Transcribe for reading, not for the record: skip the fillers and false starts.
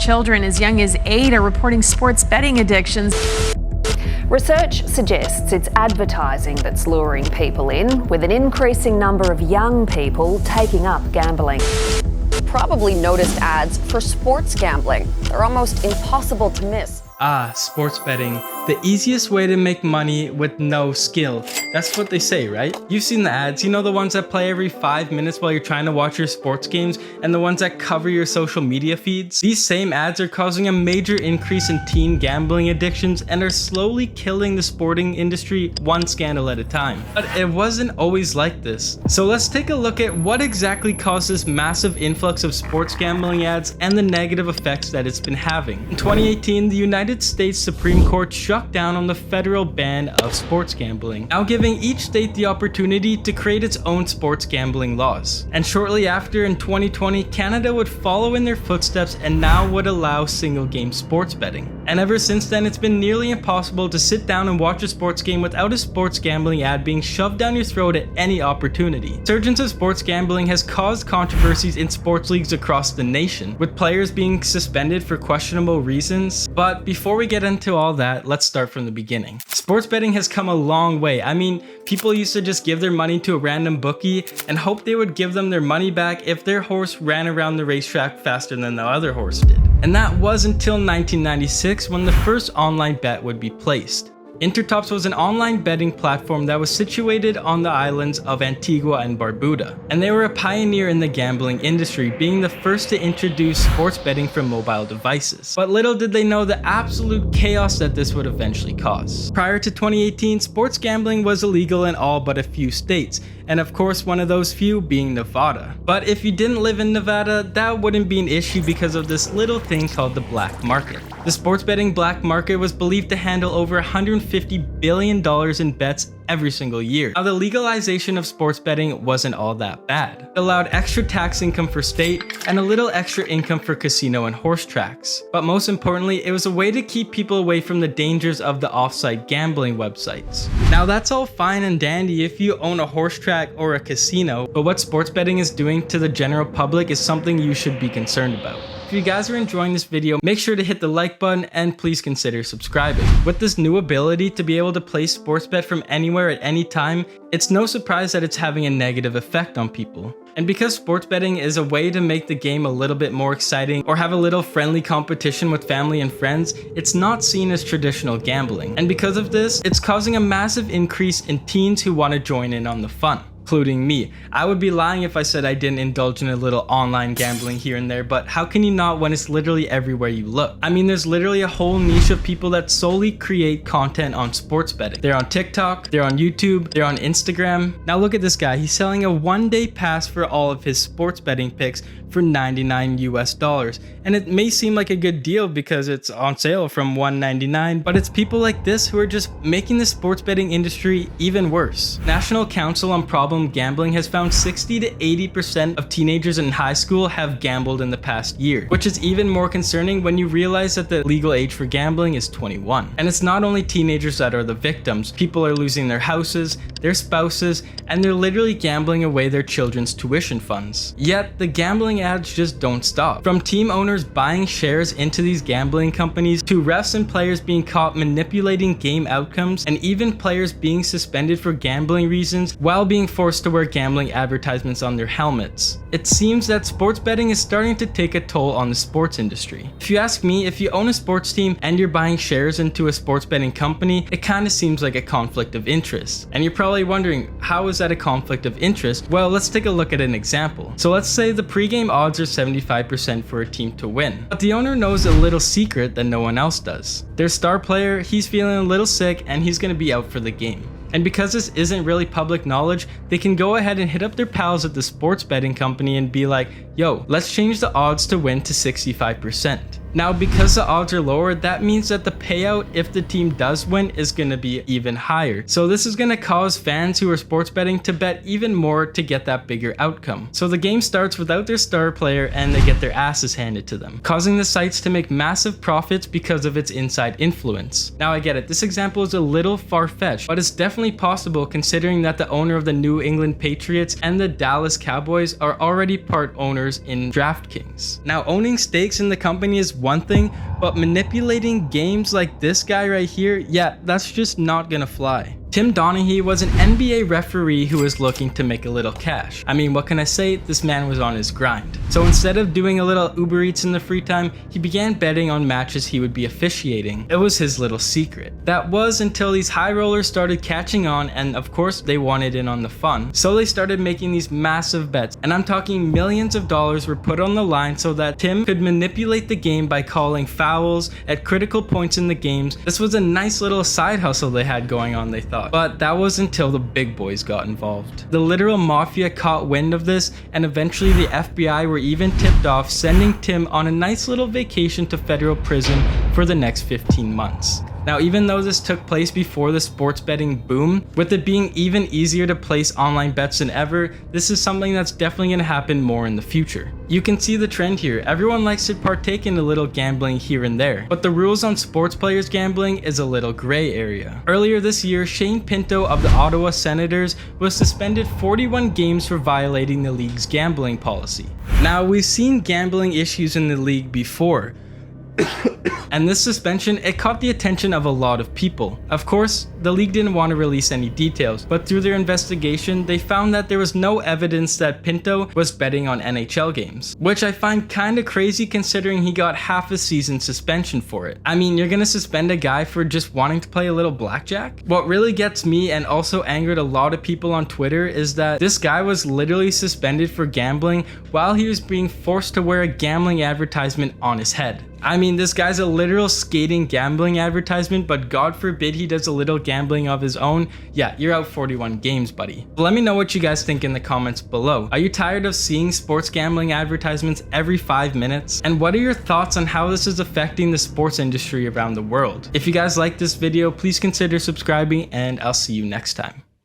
children as young as 8 are reporting sports betting addictions. Research suggests it's advertising that's luring people in, with an increasing number of young people taking up gambling. Probably noticed ads for sports gambling. They're almost impossible to miss. Sports betting. The easiest way to make money with no skill. That's what they say, right? You've seen the ads, you know, the ones that play every 5 minutes while you're trying to watch your sports games, and the ones that cover your social media feeds? These same ads are causing a major increase in teen gambling addictions and are slowly killing the sporting industry one scandal at a time. But it wasn't always like this. So let's take a look at what exactly caused this massive influx of sports gambling ads and the negative effects that it's been having. In 2018, the United States Supreme Court struck down on the federal ban of sports gambling, now giving each state the opportunity to create its own sports gambling laws. And shortly after, in 2020, Canada would follow in their footsteps and now would allow single game sports betting. And ever since then, it's been nearly impossible to sit down and watch a sports game without a sports gambling ad being shoved down your throat at any opportunity. Insurgence of sports gambling has caused controversies in sports leagues across the nation, with players being suspended for questionable reasons. But before we get into all that, let's start from the beginning. Sports betting has come a long way. I mean, people used to just give their money to a random bookie and hope they would give them their money back if their horse ran around the racetrack faster than the other horse did. And that was until 1996 when the first online bet would be placed. Intertops was an online betting platform that was situated on the islands of Antigua and Barbuda, and they were a pioneer in the gambling industry, being the first to introduce sports betting for mobile devices. But little did they know the absolute chaos that this would eventually cause. Prior to 2018, sports gambling was illegal in all but a few states, and of course one of those few being Nevada. But if you didn't live in Nevada, that wouldn't be an issue because of this little thing called the black market. The sports betting black market was believed to handle over $150 billion in bets every single year. Now, the legalization of sports betting wasn't all that bad. It allowed extra tax income for state and a little extra income for casino and horse tracks. But most importantly, it was a way to keep people away from the dangers of the off-site gambling websites. Now, that's all fine and dandy if you own a horse track or a casino, but what sports betting is doing to the general public is something you should be concerned about. If you guys are enjoying this video, make sure to hit the like button and please consider subscribing. With this new ability to be able to play sports bet from anywhere at any time, it's no surprise that it's having a negative effect on people. And because sports betting is a way to make the game a little bit more exciting or have a little friendly competition with family and friends, it's not seen as traditional gambling. And because of this, it's causing a massive increase in teens who want to join in on the fun, including me. I would be lying if I said I didn't indulge in a little online gambling here and there, but how can you not when it's literally everywhere you look? I mean, there's literally a whole niche of people that solely create content on sports betting. They're on TikTok, they're on YouTube, they're on Instagram. Now look at this guy, he's selling a one-day pass for all of his sports betting picks for $99 US. And it may seem like a good deal because it's on sale from $199, but it's people like this who are just making the sports betting industry even worse. National Council on Problem Gambling has found 60 to 80% of teenagers in high school have gambled in the past year, which is even more concerning when you realize that the legal age for gambling is 21. And it's not only teenagers that are the victims. People are losing their houses, their spouses, and they're literally gambling away their children's tuition funds. Yet the gambling ads just don't stop. From team owners buying shares into these gambling companies to refs and players being caught manipulating game outcomes, and even players being suspended for gambling reasons while being forced to wear gambling advertisements on their helmets. It seems that sports betting is starting to take a toll on the sports industry. If you ask me, if you own a sports team and you're buying shares into a sports betting company, it kind of seems like a conflict of interest. And you're probably wondering, how is that a conflict of interest? Well, let's take a look at an example. So let's say the pregame odds are 75% for a team to win, but the owner knows a little secret that no one else does. Their star player, he's feeling a little sick and he's going to be out for the game. And because this isn't really public knowledge, they can go ahead and hit up their pals at the sports betting company and be like, yo, let's change the odds to win to 65%. Now, because the odds are lower, that means that the payout if the team does win is going to be even higher. So this is going to cause fans who are sports betting to bet even more to get that bigger outcome. So the game starts without their star player and they get their asses handed to them, causing the sites to make massive profits because of its inside influence. Now I get it, this example is a little far-fetched, but it's definitely possible considering that the owner of the New England Patriots and the Dallas Cowboys are already part owners in DraftKings. Now, owning stakes in the company is one thing, but manipulating games like this guy right here, yeah, that's just not gonna fly. Tim Donaghy was an NBA referee who was looking to make a little cash. I mean, what can I say? This man was on his grind. So instead of doing a little Uber Eats in the free time, he began betting on matches he would be officiating. It was his little secret. That was until these high rollers started catching on, and of course they wanted in on the fun. So they started making these massive bets, and I'm talking millions of dollars were put on the line so that Tim could manipulate the game by calling fouls at critical points in the games. This was a nice little side hustle they had going on, they thought. But that was until the big boys got involved. The literal mafia caught wind of this, and eventually the FBI were even tipped off, sending Tim on a nice little vacation to federal prison for the next 15 months. Now, even though this took place before the sports betting boom, with it being even easier to place online bets than ever, this is something that's definitely going to happen more in the future. You can see the trend here. Everyone likes to partake in a little gambling here and there, but the rules on sports players gambling is a little gray area. Earlier this year, Shane Pinto of the Ottawa Senators was suspended 41 games for violating the league's gambling policy. Now, we've seen gambling issues in the league before, and this suspension, it caught the attention of a lot of people. Of course, the league didn't want to release any details, but through their investigation, they found that there was no evidence that Pinto was betting on NHL games, which I find kinda crazy considering he got half a season suspension for it. I mean, you're gonna suspend a guy for just wanting to play a little blackjack? What really gets me and also angered a lot of people on Twitter is that this guy was literally suspended for gambling while he was being forced to wear a gambling advertisement on his head. I mean, this guy's a literal skating gambling advertisement, but God forbid he does a little gambling of his own. Yeah, you're out 41 games, buddy. Let me know what you guys think in the comments below. Are you tired of seeing sports gambling advertisements every 5 minutes? And what are your thoughts on how this is affecting the sports industry around the world? If you guys like this video, please consider subscribing, and I'll see you next time.